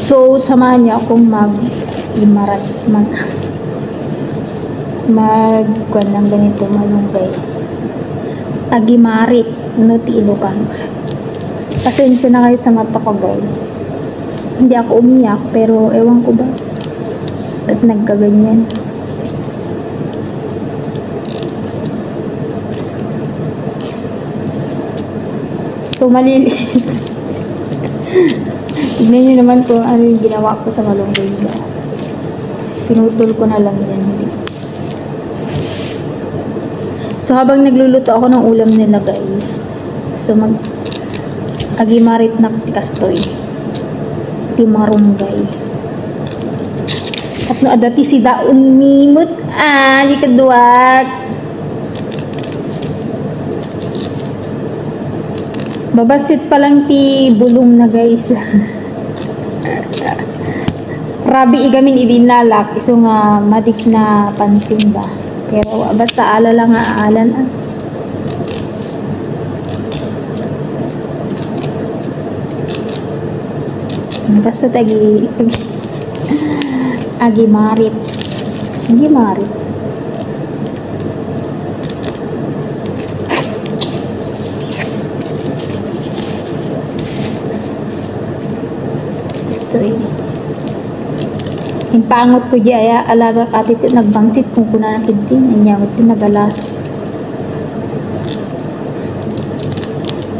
So, samahan niyo akong kuwan ng ganito, malunggay. Agimarit, no, ti Ilocano. Pasensya na kayo sa mata ko, guys. Hindi ako umiyak, pero ewan ko ba? Ba't nagkaganyan? So, maliliit. Tignan nyo naman kung ano yung ginawa ko sa malunggay nila. Pinutol ko na lang yan. So, habang nagluluto ako ng ulam nila, guys. So, agimarit na kastoy. Timarunggay. At no, adati si daon mimut. Di kaduat. Babasit pa lang ti bulong na, guys. Rabi igamin idinalak. Iso nga madik na pansin ba. Pero basta ala lang nga alan. Basta agimarit. Agimarit. Impangot ko di aya alaga katit nagbangsit kung kuna nakintin anyawat ti nagalas.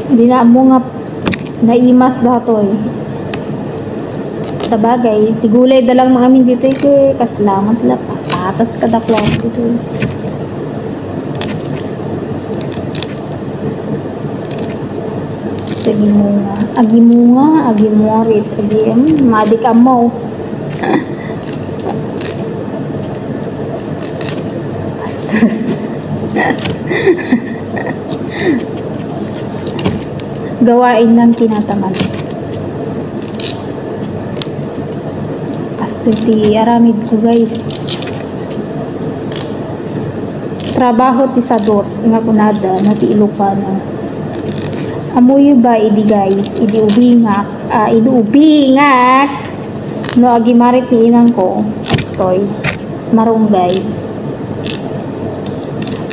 Hindi na mo nga naimas datoy. Sa bagay, tigulay dalang mga amin dito ke kaslamat la patas kadakla dito. Agimurit, madik amaw. Gawain ng tinatamad. Ti aramid ko, guys. Trabaho ti sadot nga kunada na ti Ilocano. Amuyo ba idi, guys? Idi ubingak. No agimarit ni inang ko. Astoy. Marunggay.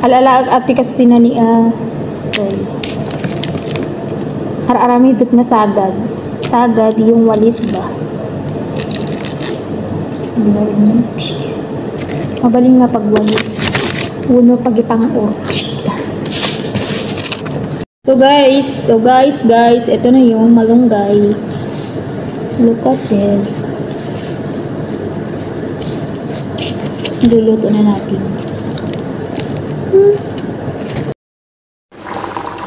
Alalaag ati kastina ni astoy. Aramid dut na sagad. Sagad yung walis ba? Mabaling nga pagwalis. Uno pagipang-or. So guys, ito na yung malunggay. Look at this. Luluto na natin.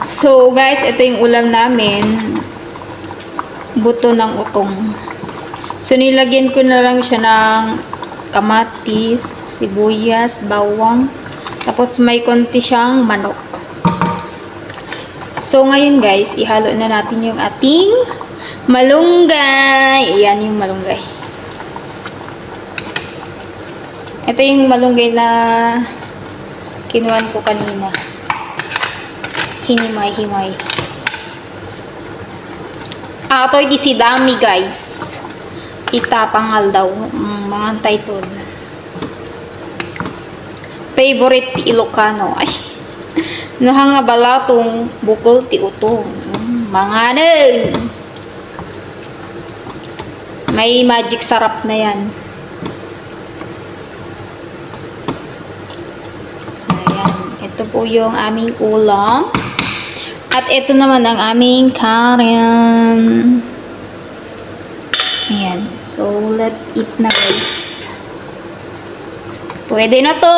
So guys, ito yung ulam namin. Buto ng utong. So, nilagyan ko na lang siya ng kamatis, sibuyas, bawang. Tapos, may konti siyang manok. So, ngayon guys, ihalo na natin yung ating malunggay. Ayan yung malunggay. Ito yung malunggay na kinuhan ko kanina. Hinimay-himay. Ito yung isidami, guys. Itapangal daw mga title. Favorite ti Ilocano. Ay, nohang nga balatong bukol ti utong. Mga may magic sarap na yan. Ayan. Ito po yung aming ulam. At ito naman ang aming karin. Ayan. So, let's eat na, guys. Pwede na to.